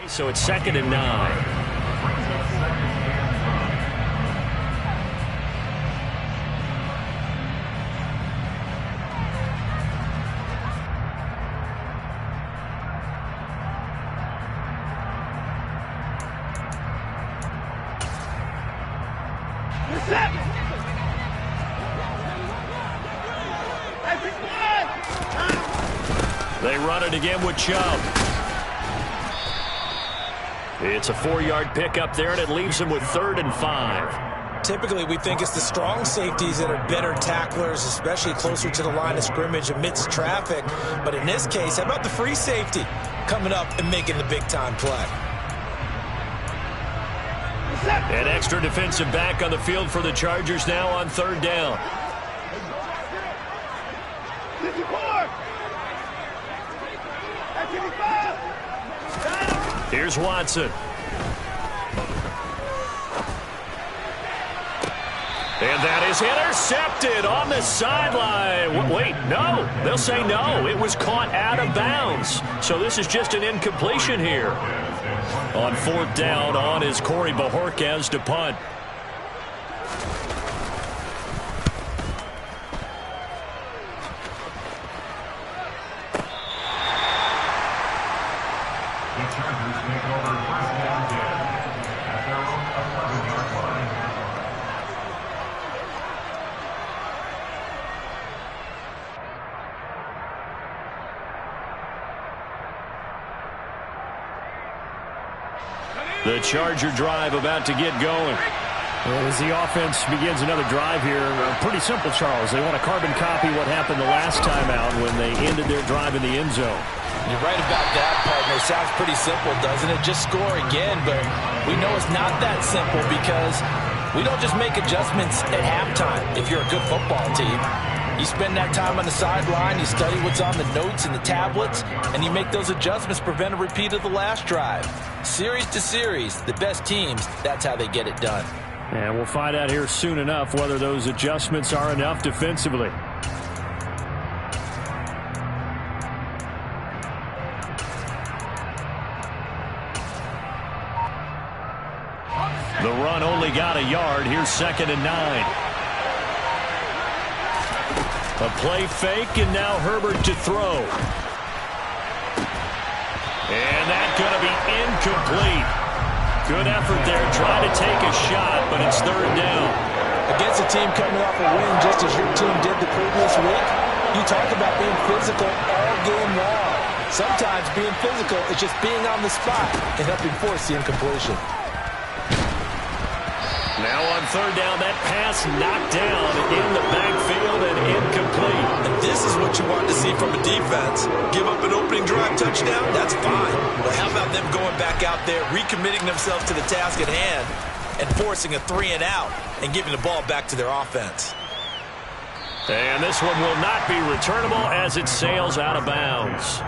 So it's 2nd and 9. They run it again with Chubb. It's a 4-yard pickup there, and it leaves them with 3rd and 5. Typically, we think it's the strong safeties that are better tacklers, especially closer to the line of scrimmage amidst traffic. But in this case, how about the free safety coming up and making the big-time play? An extra defensive back on the field for the Chargers now on 3rd down. Here's Watson. And that is intercepted on the sideline. Wait, no. They'll say no. It was caught out of bounds. So this is just an incompletion here. On 4th down, on is Corey Bojorquez to punt. The Charger drive about to get going. As the offense begins another drive here, pretty simple, Charles. They want to carbon copy what happened the last time out when they ended their drive in the end zone. You're right about that, partner. Sounds pretty simple, doesn't it? Just score again, but we know it's not that simple because we don't just make adjustments at halftime if you're a good football team. You spend that time on the sideline, you study what's on the notes and the tablets, and you make those adjustments, prevent a repeat of the last drive. Series to series, the best teams, that's how they get it done. And we'll find out here soon enough whether those adjustments are enough defensively. The run only got a yard. Here's 2nd and 9. A play fake, and now Herbert to throw. And that's going to be incomplete. Good effort there, trying to take a shot, but it's 3rd down. Against a team coming off a win just as your team did the previous week, you talk about being physical all game long. Sometimes being physical is just being on the spot and helping force the incompletion. Now on 3rd down, that pass knocked down in the backfield and incomplete. And this is what you want to see from a defense. Give up an opening drive touchdown, that's fine. But how about them going back out there, recommitting themselves to the task at hand, and forcing a 3-and-out and giving the ball back to their offense. And this one will not be returnable as it sails out of bounds.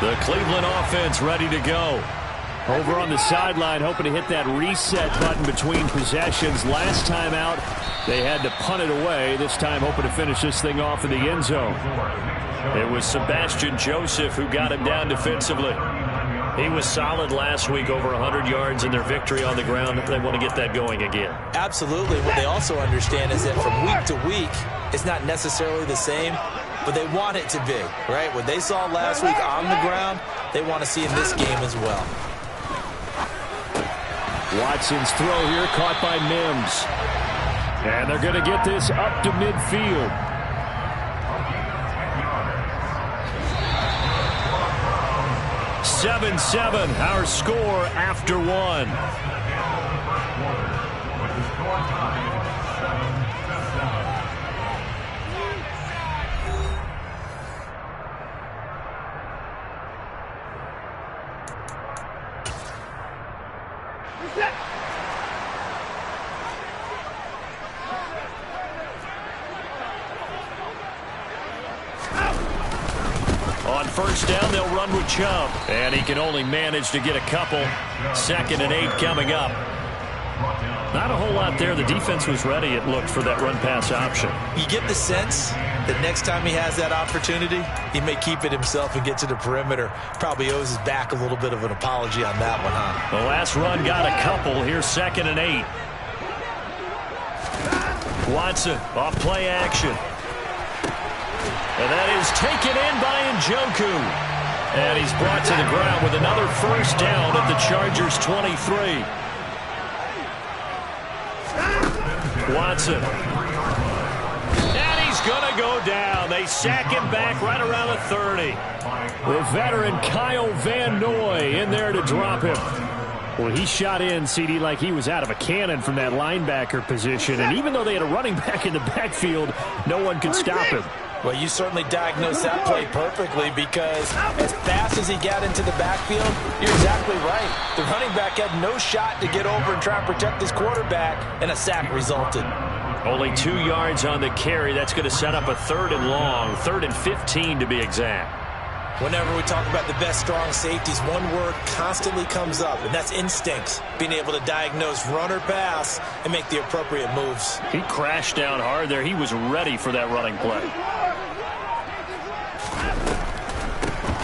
The Cleveland offense ready to go. Over on the sideline, hoping to hit that reset button between possessions. Last time out, they had to punt it away. This time, hoping to finish this thing off in the end zone. It was Sebastian Joseph who got him down defensively. He was solid last week, over 100 yards in their victory on the ground. They want to get that going again. Absolutely. What they also understand is that from week to week, it's not necessarily the same, but they want it to be, right? What they saw last week on the ground, they want to see in this game as well. Watson's throw here caught by Mims. And they're going to get this up to midfield. Seven, our score after one. On 1st down, they'll run with Chubb. And he can only manage to get a couple. 2nd and 8 coming up. Not a whole lot there. The defense was ready, it looked, for that run-pass option. You get the sense that next time he has that opportunity, he may keep it himself and get to the perimeter. Probably owes his back a little bit of an apology on that one, huh? The last run got a couple. Here's 2nd and 8. Watson off play action. And that is taken in by Njoku. And he's brought to the ground with another first down at the Chargers' 23. Watson. And he's going to go down. They sack him back right around the 30. The veteran Kyle Van Noy in there to drop him. Well, he shot in, CD, like he was out of a cannon from that linebacker position. And even though they had a running back in the backfield, no one could stop him. Well, you certainly diagnosed that play perfectly, because as fast as he got into the backfield, you're exactly right. The running back had no shot to get over and try and protect his quarterback, and a sack resulted. Only 2 yards on the carry. That's going to set up a 3rd and long, 3rd and 15 to be exact. Whenever we talk about the best strong safeties, one word constantly comes up, and that's instincts. Being able to diagnose run or pass and make the appropriate moves. He crashed down hard there. He was ready for that running play.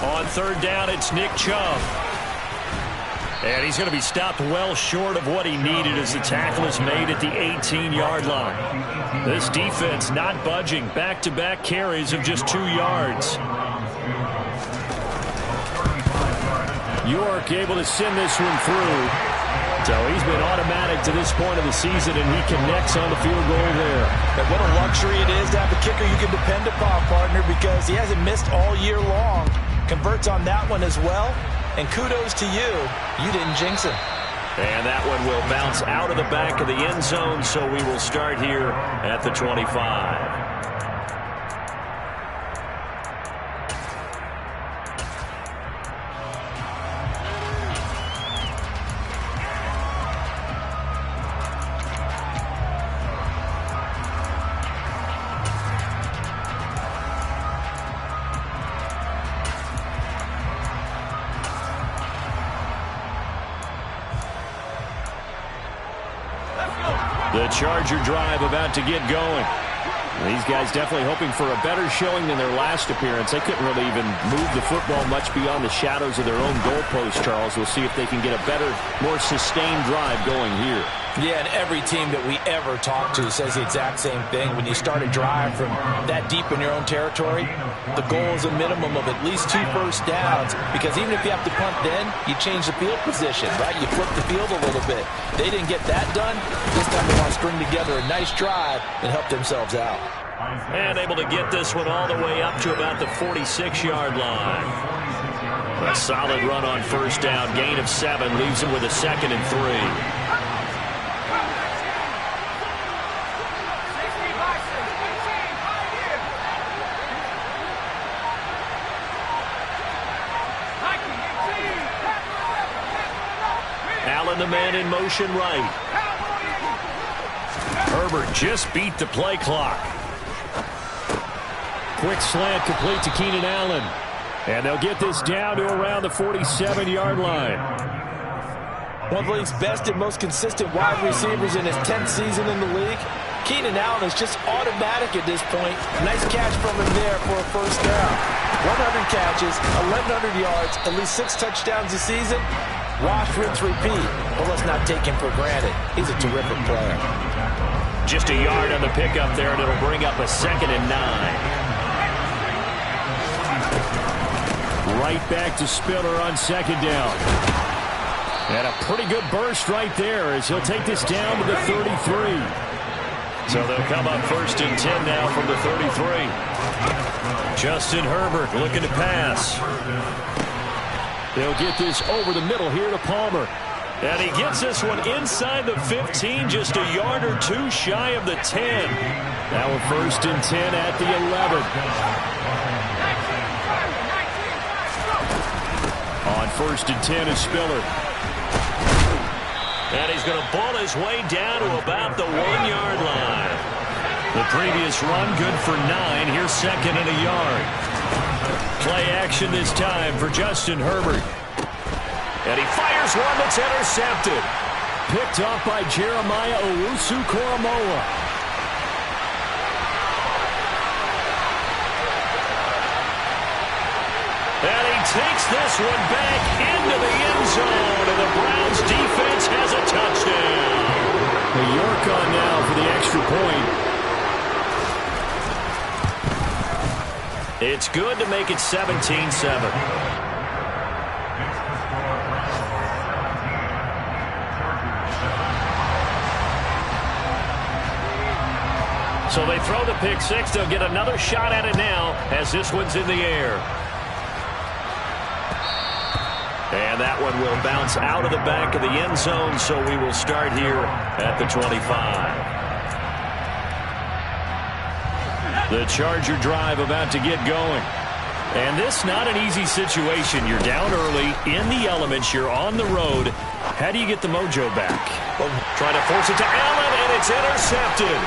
On 3rd down, it's Nick Chubb. And he's going to be stopped well short of what he needed as the tackle is made at the 18-yard line. This defense not budging. Back-to-back carries of just 2 yards. York able to send this one through. So he's been automatic to this point of the season, and he connects on the field goal there. And what a luxury it is to have a kicker you can depend upon, partner, because he hasn't missed all year long. Converts on that one as well. And kudos to you. You didn't jinx him. And that one will bounce out of the back of the end zone, so we will start here at the 25. The Charger drive about to get going. These guys definitely hoping for a better showing than their last appearance. They couldn't really even move the football much beyond the shadows of their own goalpost, Charles. We'll see if they can get a better, more sustained drive going here. Yeah, and every team that we ever talk to says the exact same thing. When you start a drive from that deep in your own territory, the goal is a minimum of at least 2 first downs, because even if you have to punt then, you change the field position, right? You flip the field a little bit. They didn't get that done. This time they want to string together a nice drive and help themselves out. And able to get this one all the way up to about the 46-yard line. A solid run on first down. Gain of 7 leaves him with a 2nd and 3. Allen, the man in motion right. Herbert just beat the play clock. Quick slant complete to Keenan Allen. And they'll get this down to around the 47-yard line. One of the league's best and most consistent wide receivers in his 10th season in the league. Keenan Allen is just automatic at this point. Nice catch from him there for a first down. 100 catches, 1,100 yards, at least 6 touchdowns a season. Wash, rinse, repeat. But let's not take him for granted. He's a terrific player. Just a yard on the pickup there, and it'll bring up a 2nd and 9. Right back to Spiller on 2nd down. And a pretty good burst right there as he'll take this down to the 33. So they'll come up 1st and 10 now from the 33. Justin Herbert looking to pass. They'll get this over the middle here to Palmer. And he gets this one inside the 15, just a yard or 2 shy of the 10. Now a 1st and 10 at the 11. On 1st and 10 is Spiller. And he's going to ball his way down to about the 1-yard line. The previous run good for 9. Here's 2nd and a yard. Play action this time for Justin Herbert. And he fires one that's intercepted. Picked off by Jeremiah Owusu-Koramoah. And he takes this one back into the end zone, and the Browns defense has a touchdown. New York on now for the extra point. It's good to make it 17-7. So they throw the pick six. They'll get another shot at it now as this one's in the air. And that one will bounce out of the back of the end zone, so we will start here at the 25. The Charger drive about to get going. And this not an easy situation. You're down early, in the elements, you're on the road. How do you get the mojo back? Well, trying to force it to Allen, and it's intercepted.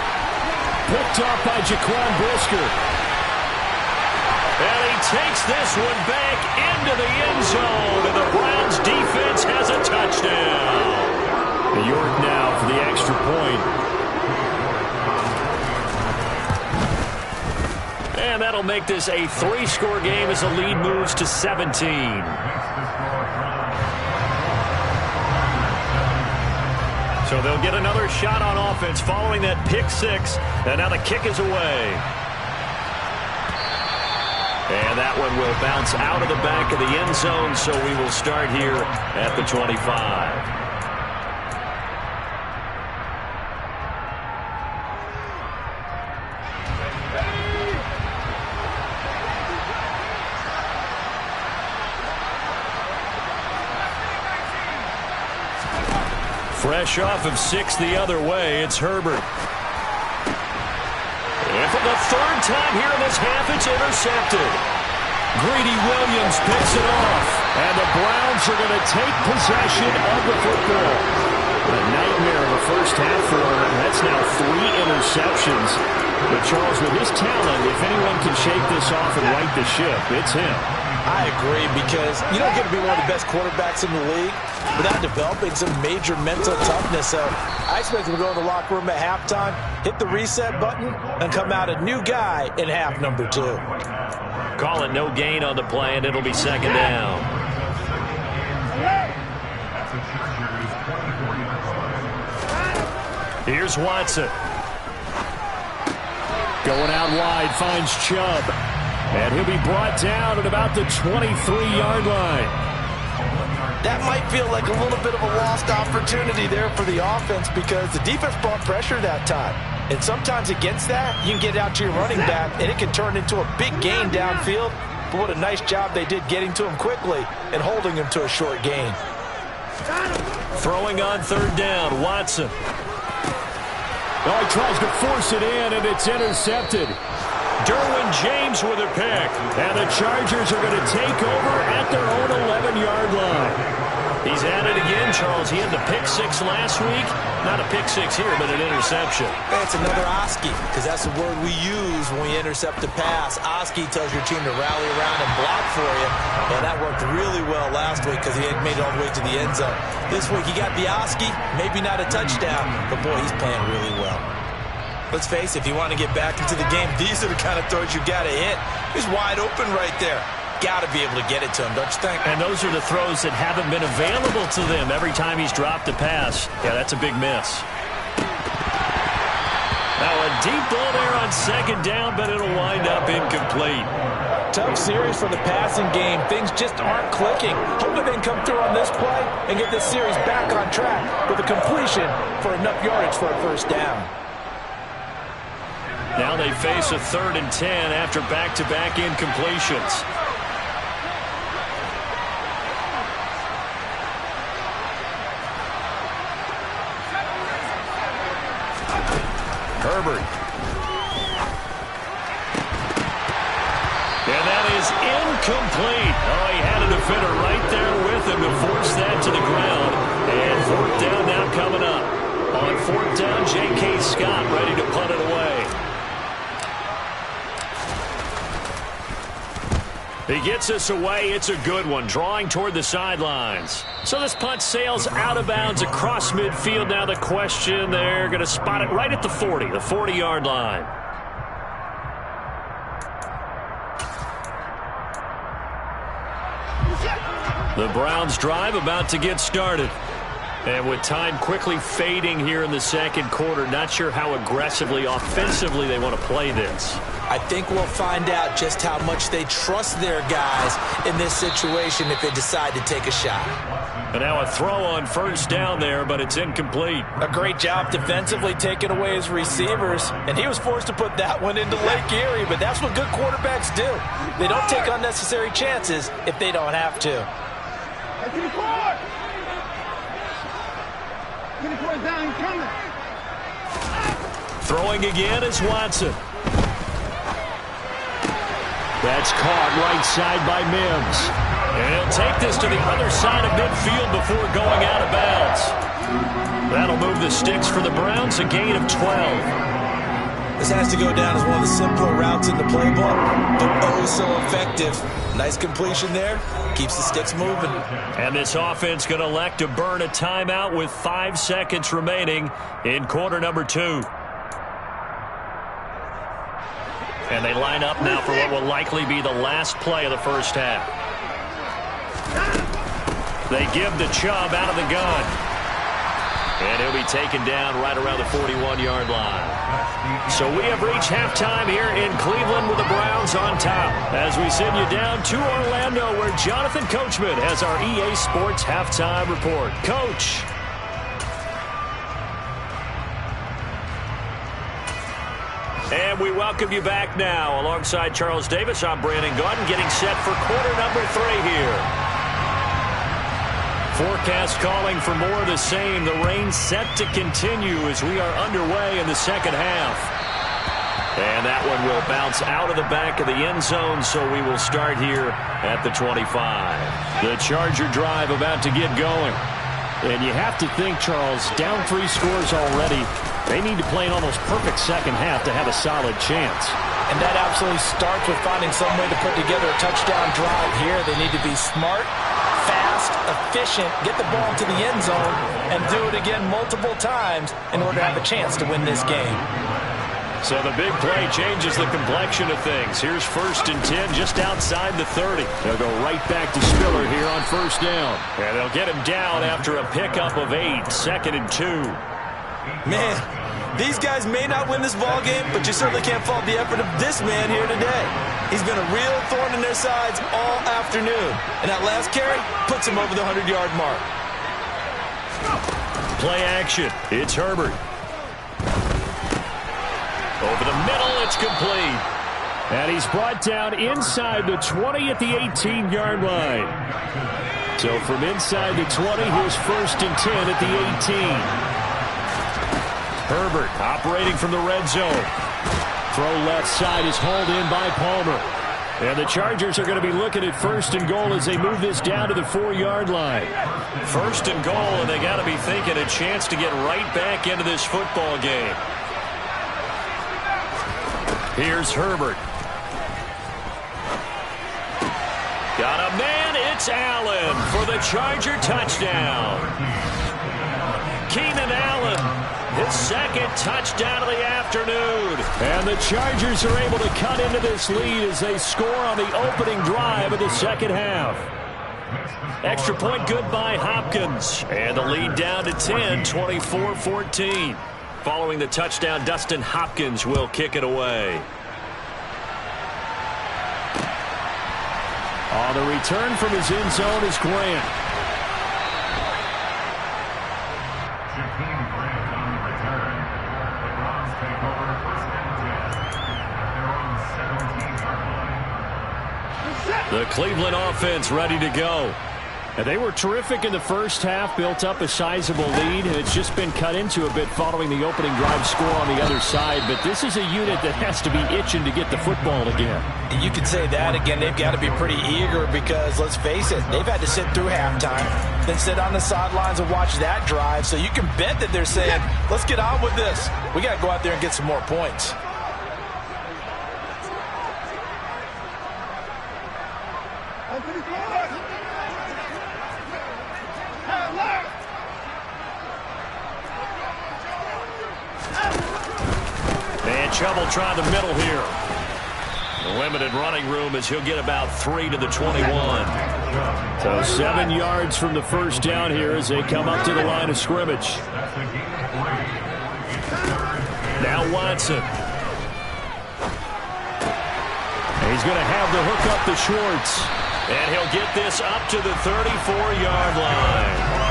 Picked off by Jaquan Brisker. And he takes this one back into the end zone, and the Browns defense has a touchdown. New York now for the extra point. And that'll make this a 3-score game as the lead moves to 17. So they'll get another shot on offense following that pick six. And now the kick is away. And that one will bounce out of the back of the end zone, so we will start here at the 25. Fresh off of 6 the other way, it's Herbert. And for the third time here in this half, it's intercepted. Greedy Williams picks it off. And the Browns are going to take possession of the football. A nightmare of a first half for him. That's now 3 interceptions. But Charles, with his talent, if anyone can shake this off and right the ship, it's him. I agree, because you don't get to be one of the best quarterbacks in the league without developing some major mental toughness. So I expect him to go in the locker room at halftime, hit the reset button, and come out a new guy in half number 2. Call it no gain on the play, and it'll be second down. Here's Watson. Going out wide, finds Chubb. And he'll be brought down at about the 23-yard line. That might feel like a little bit of a lost opportunity there for the offense, because the defense brought pressure that time. And sometimes against that, you can get out to your running back, and it can turn into a big gain downfield. But what a nice job they did getting to him quickly and holding him to a short gain. Throwing on third down, Watson. Oh, he tries to force it in, and it's intercepted. Derwin James with a pick. And the Chargers are going to take over at their own 11-yard line. He's at it again, Charles. He had the pick six last week. Not a pick six here, but an interception. It's another Oski, because that's the word we use when we intercept a pass. Oski tells your team to rally around and block for you. And that worked really well last week, because he had made it all the way to the end zone. This week he got the Oski, maybe not a touchdown, but boy, he's playing really well. Let's face it, if you want to get back into the game, these are the kind of throws you got to hit. He's wide open right there. Got to be able to get it to him, don't you think? And those are the throws that haven't been available to them every time he's dropped a pass. Yeah, that's a big miss. Now a deep ball there on second down, but it'll wind up incomplete. Tough series for the passing game. Things just aren't clicking. Hoping they can come through on this play and get this series back on track with a completion for enough yardage for a first down. Now they face a 3rd and 10 after back-to-back incompletions. Herbert. And that is incomplete. Oh, he had a defender right there with him to force that to the ground. And 4th down now coming up. On 4th down, J.K. Scott ready to punt it away. He gets us away. It's a good one, drawing toward the sidelines. So this punt sails out of bounds across midfield. Now the question, they're going to spot it right at the 40-yard line. The Browns drive about to get started. And with time quickly fading here in the second quarter, not sure how aggressively, offensively they want to play this. I think we'll find out just how much they trust their guys in this situation if they decide to take a shot. And now a throw on first down there, but it's incomplete. A great job defensively taking away his receivers, and he was forced to put that one into Lake Erie, but that's what good quarterbacks do. They don't take unnecessary chances if they don't have to. Throwing again is Watson. That's caught right side by Mims. And he'll take this to the other side of midfield before going out of bounds. That'll move the sticks for the Browns, a gain of 12. This has to go down as one of the simpler routes in the playbook, but oh so effective. Nice completion there. Keeps the sticks moving. And this offense going to elect to burn a timeout with 5 seconds remaining in quarter number 2. And they line up now for what will likely be the last play of the first half. They give the Chubb out of the gun. And he'll be taken down right around the 41-yard line. So we have reached halftime here in Cleveland with the Browns on top. As we send you down to Orlando, where Jonathan Coachman has our EA Sports halftime report. Coach. And we welcome you back now. Alongside Charles Davis, I'm Brandon Gaudin, getting set for quarter number 3 here. Forecast calling for more of the same. The rain set to continue as we are underway in the second half. And that one will bounce out of the back of the end zone, so we will start here at the 25. The Charger drive about to get going. And you have to think, Charles, down 3 scores already. They need to play an almost perfect second half to have a solid chance. And that absolutely starts with finding some way to put together a touchdown drive here. They need to be smart, fast, efficient, get the ball to the end zone, and do it again multiple times in order to have a chance to win this game. So the big play changes the complexion of things. Here's 1st and 10 just outside the 30. They'll go right back to Spiller here on first down. And they'll get him down after a pickup of 8, 2nd and 2. Man, these guys may not win this ball game, but you certainly can't fault the effort of this man here today. He's been a real thorn in their sides all afternoon. And that last carry puts him over the 100-yard mark. Play action. It's Herbert. Over the middle, it's complete. And he's brought down inside the 20 at the 18-yard line. So from inside the 20, here's 1st and 10 at the 18. Herbert operating from the red zone. Throw left side is hauled in by Palmer. And the Chargers are going to be looking at 1st and goal as they move this down to the 4-yard line. 1st and goal, and they got to be thinking a chance to get right back into this football game. Here's Herbert. Got a man, it's Allen for the Charger touchdown. Keenan Allen, his 2nd touchdown of the afternoon. And the Chargers are able to cut into this lead as they score on the opening drive of the second half. Extra point good by Hopkins. And the lead down to 10, 24-14. Following the touchdown, Dustin Hopkins will kick it away. On the return from his end zone is Grant. The Cleveland offense ready to go. And they were terrific in the first half, built up a sizable lead, and it's just been cut into a bit following the opening drive score on the other side. But this is a unit that has to be itching to get the football again. You could say that again. They've got to be pretty eager because, let's face it, they've had to sit through halftime, then sit on the sidelines and watch that drive. So you can bet that they're saying, let's get on with this. We got to go out there and get some more points. And Chubb will try the middle here. Limited running room as he'll get about 3 to the 21. So 7 yards from the first down here as they come up to the line of scrimmage. Now Watson. He's going to have the hook up to Schwartz. And he'll get this up to the 34-yard line.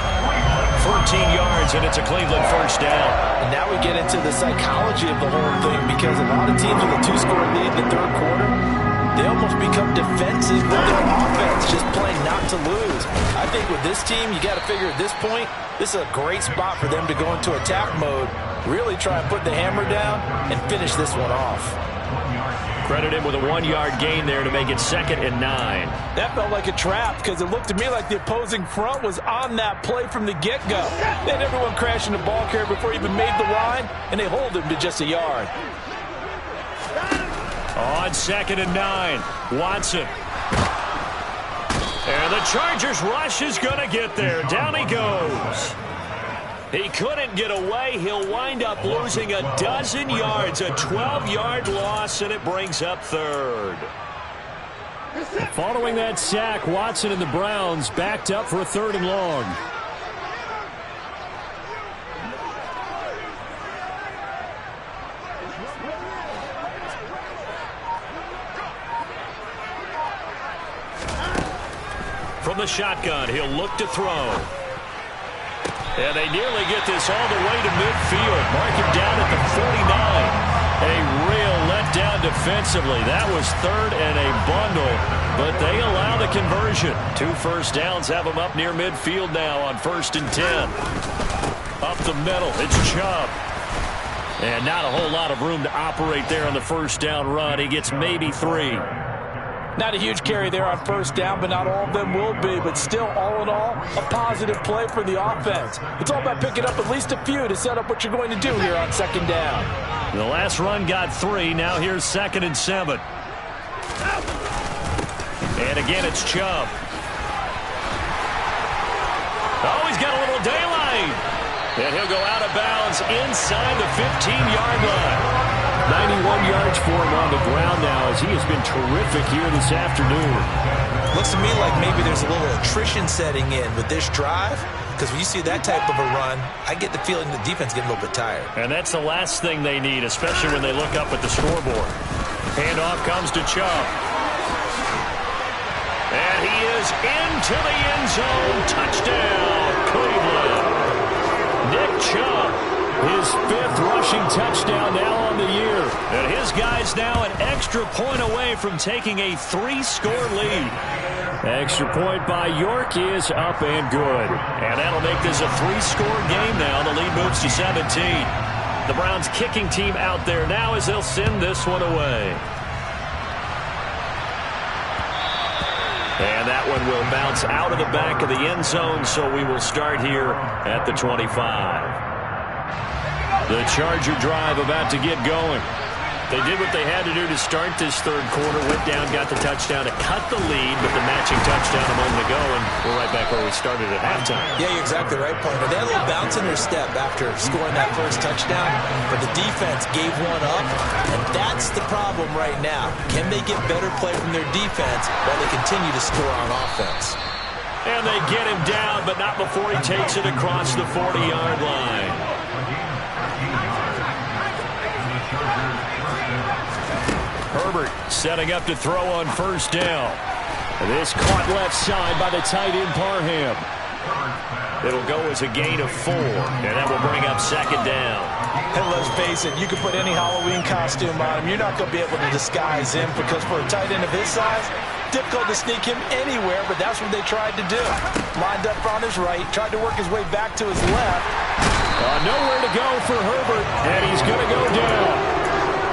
14 yards, and it's a Cleveland first down. And now we get into the psychology of the whole thing, because a lot of teams with a 2-score lead in the third quarter, they almost become defensive with their offense, just playing not to lose. I think with this team, you got to figure at this point, this is a great spot for them to go into attack mode, really try and put the hammer down and finish this one off. Credit him with a 1-yard gain there to make it 2nd and 9. That felt like a trap, because it looked to me like the opposing front was on that play from the get-go. They had everyone crashing the ball carrier before he even made the line, and they hold him to just a yard. On 2nd and 9, Watson. And the Chargers rush is going to get there. Down he goes. He couldn't get away. He'll wind up losing a dozen yards, a 12-yard loss, and it brings up 3rd. Following that sack, Watson and the Browns backed up for a 3rd and long. From the shotgun, he'll look to throw. And they nearly get this all the way to midfield. Mark him down at the 49. A real letdown defensively. That was 3rd and a bundle, but they allow the conversion. 2 first downs have them up near midfield now on 1st and 10. Up the middle, it's Chubb. And not a whole lot of room to operate there on the first down run. He gets maybe 3. Not a huge carry there on first down, but not all of them will be. But still, all in all, a positive play for the offense. It's all about picking up at least a few to set up what you're going to do here on 2nd down. The last run got 3. Now here's 2nd and 7. And again, it's Chubb. Oh, he's got a little daylight. And he'll go out of bounds inside the 15-yard line. 91 yards for him on the ground now, as he has been terrific here this afternoon. Looks to me like maybe there's a little attrition setting in with this drive, because when you see that type of a run, I get the feeling the defense getting a little bit tired. And that's the last thing they need, especially when they look up at the scoreboard. Handoff comes to Chubb. And he is into the end zone. Touchdown, Cleveland. Nick Chubb, his 5th rushing touchdown now on the year. And his guy's now an extra point away from taking a 3-score lead. Extra point by York is up and good. And that'll make this a 3-score game now. The lead moves to 17. The Browns kicking team out there now as they'll send this one away. And that one will bounce out of the back of the end zone, so we will start here at the 25. The Charger drive about to get going. They did what they had to do to start this third quarter. Went down, got the touchdown to cut the lead, but the matching touchdown a moment ago, and we're right back where we started at halftime. Yeah, you're exactly right, partner. They had a little bounce in their step after scoring that first touchdown, but the defense gave one up, and that's the problem right now. Can they get better play from their defense while they continue to score on offense? And they get him down, but not before he takes it across the 40-yard line. Herbert setting up to throw on first down. This caught left side by the tight end Parham. It'll go as a gain of 4, and that will bring up 2nd down. And let's face it, you can put any Halloween costume on him. You're not going to be able to disguise him, because for a tight end of his size, difficult to sneak him anywhere, but that's what they tried to do. Lined up on his right, tried to work his way back to his left. Nowhere to go for Herbert, and he's going to go down.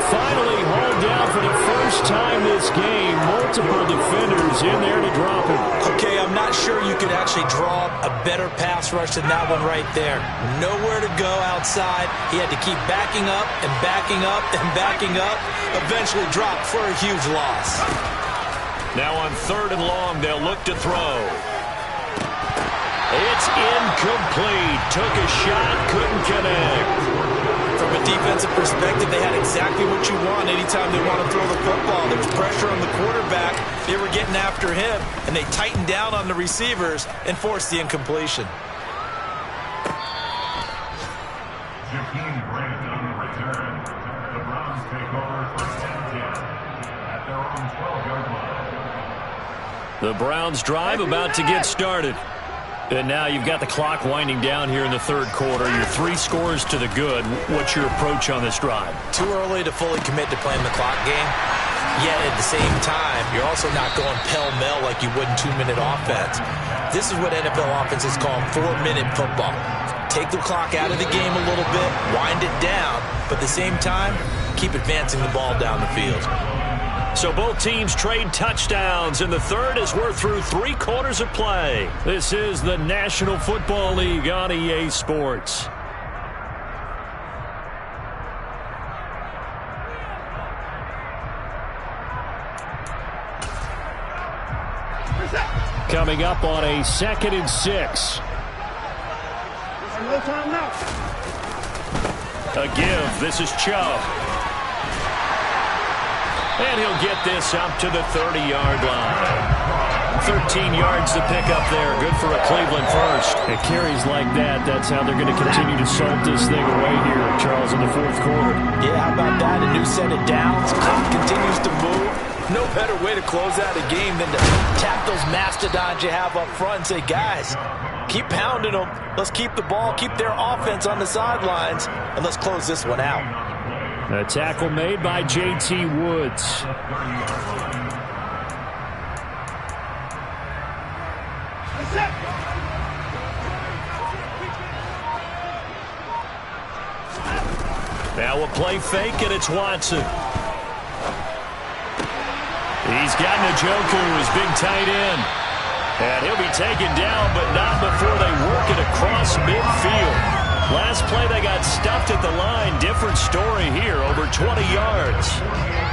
Finally hauled down for the first time this game. Multiple defenders in there to drop him. Okay, I'm not sure you could actually draw a better pass rush than that one right there. Nowhere to go outside. He had to keep backing up and backing up and backing up. Eventually dropped for a huge loss. Now on 3rd and long, they'll look to throw. It's incomplete. Took a shot, couldn't connect. From a defensive perspective, they had exactly what you want anytime they want to throw the football. There was pressure on the quarterback. They were getting after him, and they tightened down on the receivers and forced the incompletion. The Browns drive about to get started. And now you've got the clock winding down here in the third quarter. Your 3 scores to the good. What's your approach on this drive? Too early to fully commit to playing the clock game. Yet at the same time, you're also not going pell-mell like you would in 2-minute offense. This is what NFL offenses call 4-minute football. Take the clock out of the game a little bit, wind it down, but at the same time, keep advancing the ball down the field. So both teams trade touchdowns in the third as we're through 3 quarters of play. This is the National Football League on EA Sports. Coming up on a 2nd and 6. No time now. A give. This is Chubb. And he'll get this up to the 30-yard line. 13 yards to pick up there. Good for a Cleveland first. It carries like that. That's how they're going to continue to salt this thing away here, Charles, in the fourth quarter. Yeah, how about that? A new set of downs. Clock continues to move. No better way to close out a game than to tap those mastodons you have up front and say, guys, keep pounding them. Let's keep the ball, keep their offense on the sidelines, and let's close this one out. A tackle made by J.T. Woods. Now a play fake, and it's Watson. He's got Njoku, his big tight end. And he'll be taken down, but not before they work it across midfield. Last play, they got stuffed at the line. Different story here, over 20 yards.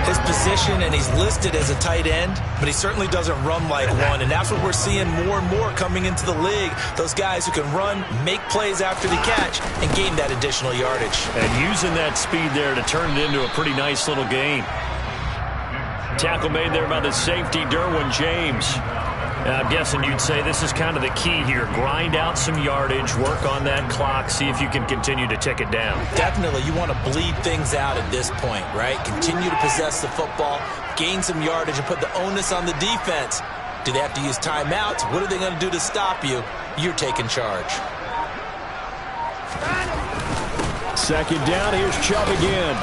His position, and he's listed as a tight end, but he certainly doesn't run like one, and that's what we're seeing more and more coming into the league. Those guys who can run, make plays after the catch, and gain that additional yardage. And using that speed there to turn it into a pretty nice little game. Tackle made there by the safety, Derwin James. I'm guessing you'd say this is kind of the key here. Grind out some yardage, work on that clock, see if you can continue to tick it down. Definitely. You want to bleed things out at this point, right? Continue to possess the football, gain some yardage, and put the onus on the defense. Do they have to use timeouts? What are they going to do to stop you? You're taking charge. 2nd down, here's Chubb again.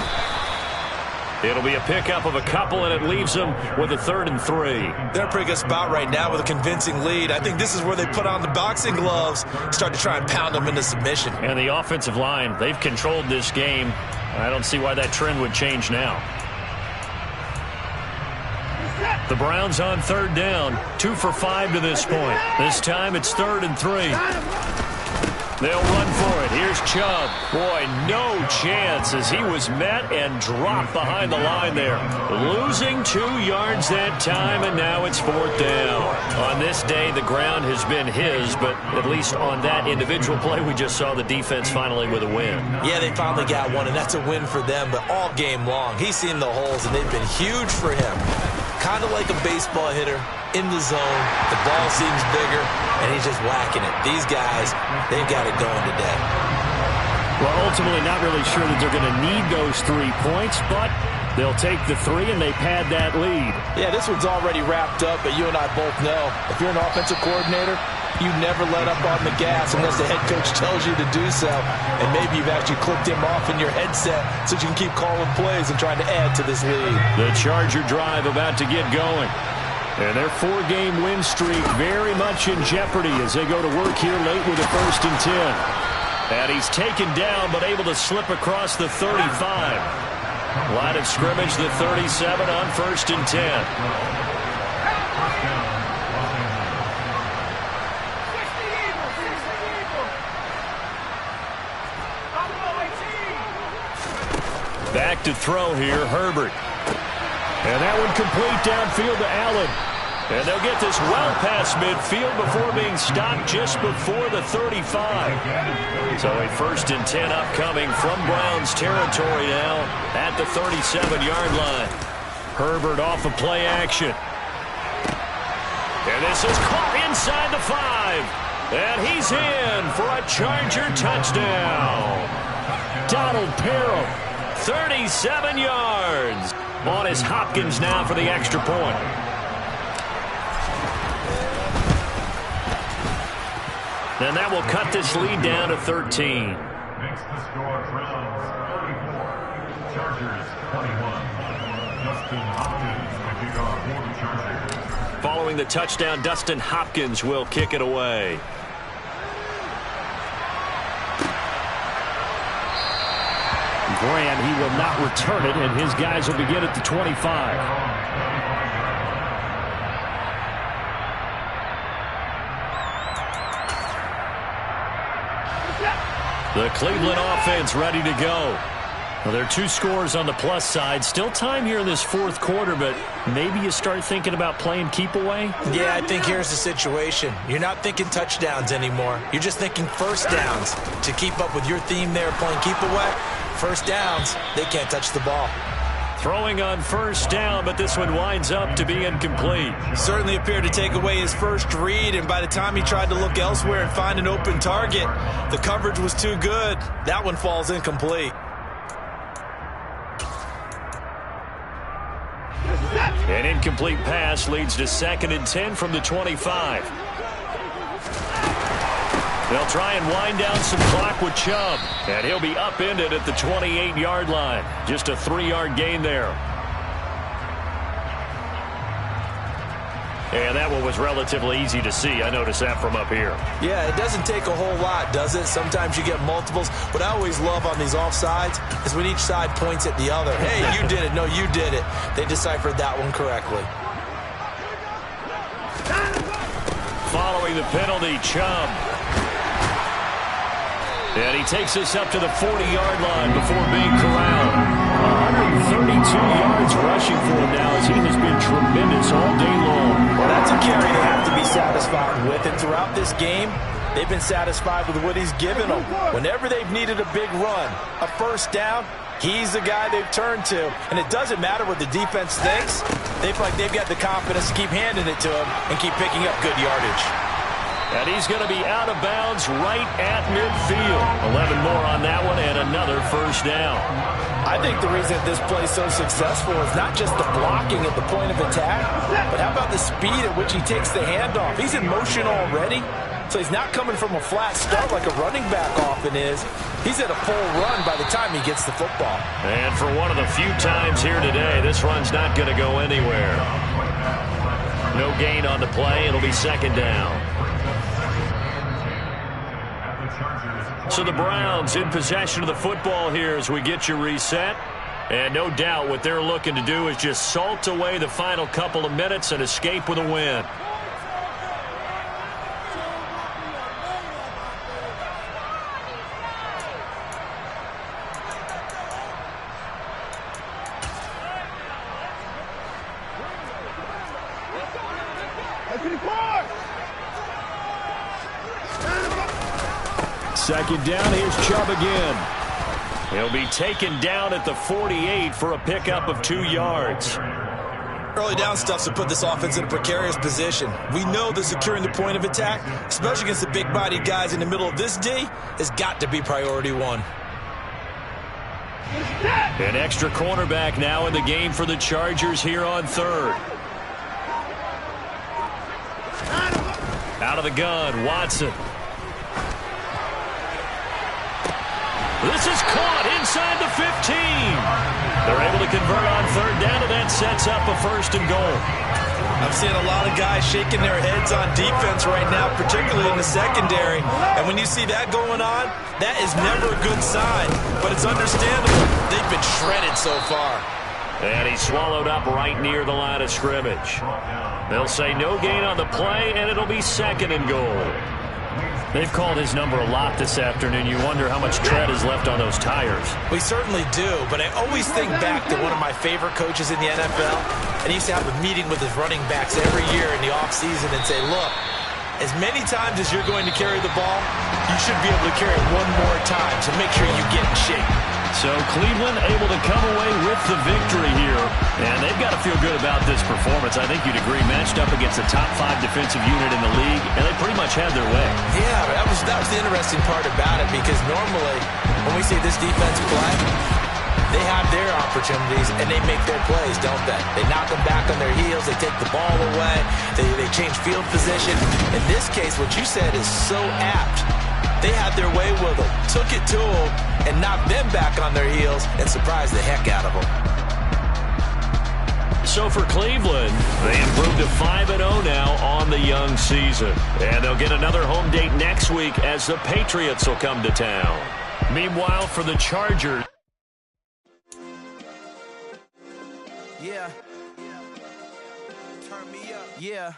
It'll be a pickup of a couple, and it leaves them with a 3rd and 3. They're in a pretty good spot right now with a convincing lead. I think this is where they put on the boxing gloves, start to try and pound them into submission. And the offensive line, they've controlled this game. I don't see why that trend would change now. The Browns on 3rd down, 2 for 5 to this point. This time it's 3rd and 3. They'll run for it. Here's Chubb. Boy, no chance as he was met and dropped behind the line there. Losing 2 yards that time, and now it's 4th down. On this day, the ground has been his, but at least on that individual play, we just saw the defense finally with a win. Yeah, they finally got one, and that's a win for them, but all game long, he's seen the holes, and they've been huge for him. Kind of like a baseball hitter in the zone. The ball seems bigger, and he's just whacking it. These guys, they've got it going today. Well, ultimately not really sure that they're going to need those 3 points, but they'll take the 3 and they pad that lead. Yeah, this one's already wrapped up, but you and I both know if you're an offensive coordinator, you never let up on the gas unless the head coach tells you to do so. And maybe you've actually clicked him off in your headset so you can keep calling plays and trying to add to this lead. The Charger drive about to get going. And their 4-game win streak very much in jeopardy as they go to work here late with a 1st and 10. And he's taken down but able to slip across the 35. Line of scrimmage, the 37 on 1st and 10. Back to throw here, Herbert. And that one complete downfield to Allen. And they'll get this well past midfield before being stopped just before the 35. So a 1st and 10 upcoming from Browns territory now at the 37-yard line. Herbert off of play action. And this is caught inside the 5. And he's in for a Charger touchdown. Donald Parham, 37 yards. On is Hopkins now for the extra point. And that will cut this lead down to 13. Makes the score Browns 34, Chargers 21. Dustin Hopkins will kick off for the Chargers. Following the touchdown, Dustin Hopkins will kick it away. Grant, he will not return it, and his guys will begin at the 25. The Cleveland offense ready to go. Well, there are 2 scores on the plus side. Still time here in this 4th quarter, but maybe you start thinking about playing keep away? Yeah, I think here's the situation. You're not thinking touchdowns anymore. You're just thinking first downs. To keep up with your theme there, playing keep away, first downs, they can't touch the ball. Throwing on 1st down, but this one winds up to be incomplete. Certainly appeared to take away his first read, and by the time he tried to look elsewhere and find an open target, the coverage was too good. That one falls incomplete. An incomplete pass leads to 2nd and 10 from the 25. They'll try and wind down some clock with Chubb, and he'll be upended at the 28-yard line. Just a 3-yard gain there. And that one was relatively easy to see. I noticed that from up here. Yeah, it doesn't take a whole lot, does it? Sometimes you get multiples. What I always love on these offsides is when each side points at the other. Hey, you did it. No, you did it. They deciphered that one correctly. Following the penalty, Chubb. And he takes us up to the 40-yard line before being corralled. 132 yards rushing for him now as he has been tremendous all day long. Well, that's a carry they have to be satisfied with. And throughout this game, they've been satisfied with what he's given them. Whenever they've needed a big run, a first down, he's the guy they've turned to. And it doesn't matter what the defense thinks. They feel like they've got the confidence to keep handing it to him and keep picking up good yardage. And he's going to be out of bounds right at midfield. 11 more on that one and another first down. I think the reason that this play is so successful is not just the blocking at the point of attack, but how about the speed at which he takes the handoff? He's in motion already, so he's not coming from a flat start like a running back often is. He's at a full run by the time he gets the football. And for one of the few times here today, this run's not going to go anywhere. No gain on the play. It'll be 2nd down. So the Browns in possession of the football here as we get you reset. And no doubt what they're looking to do is just salt away the final couple of minutes and escape with a win. Second down, here's Chubb again. He'll be taken down at the 48 for a pickup of 2 yards. Early down stuffs to put this offense in a precarious position. We know that securing the point of attack, especially against the big-bodied guys in the middle of this D, has got to be priority 1. An extra cornerback now in the game for the Chargers here on 3rd. Out of the gun, Watson. This is caught inside the 15. They're able to convert on 3rd down, and that sets up a 1st and goal. I'm seeing a lot of guys shaking their heads on defense right now, particularly in the secondary. And when you see that going on, that is never a good sign. But it's understandable. They've been shredded so far. And he's swallowed up right near the line of scrimmage. They'll say no gain on the play, and it'll be 2nd and goal. They've called his number a lot this afternoon. You wonder how much tread is left on those tires. We certainly do, but I always think back to one of my favorite coaches in the NFL, and he used to have a meeting with his running backs every year in the offseason and say, look, as many times as you're going to carry the ball, you should be able to carry it one more time, so make sure you get in shape. So Cleveland able to come away with the victory here. And they've got to feel good about this performance. I think you'd agree, matched up against a top 5 defensive unit in the league, and they pretty much had their way. Yeah, that was the interesting part about it, because normally when we see this defense play, they have their opportunities and they make their plays, don't they? They knock them back on their heels, they take the ball away, they change field position. In this case, what you said is so apt. They had their way with them, took it to them, and knocked them back on their heels and surprised the heck out of them. So for Cleveland, they improved to 5-0 now on the young season. And they'll get another home date next week as the Patriots will come to town. Meanwhile, for the Chargers. Yeah. Turn me up. Yeah.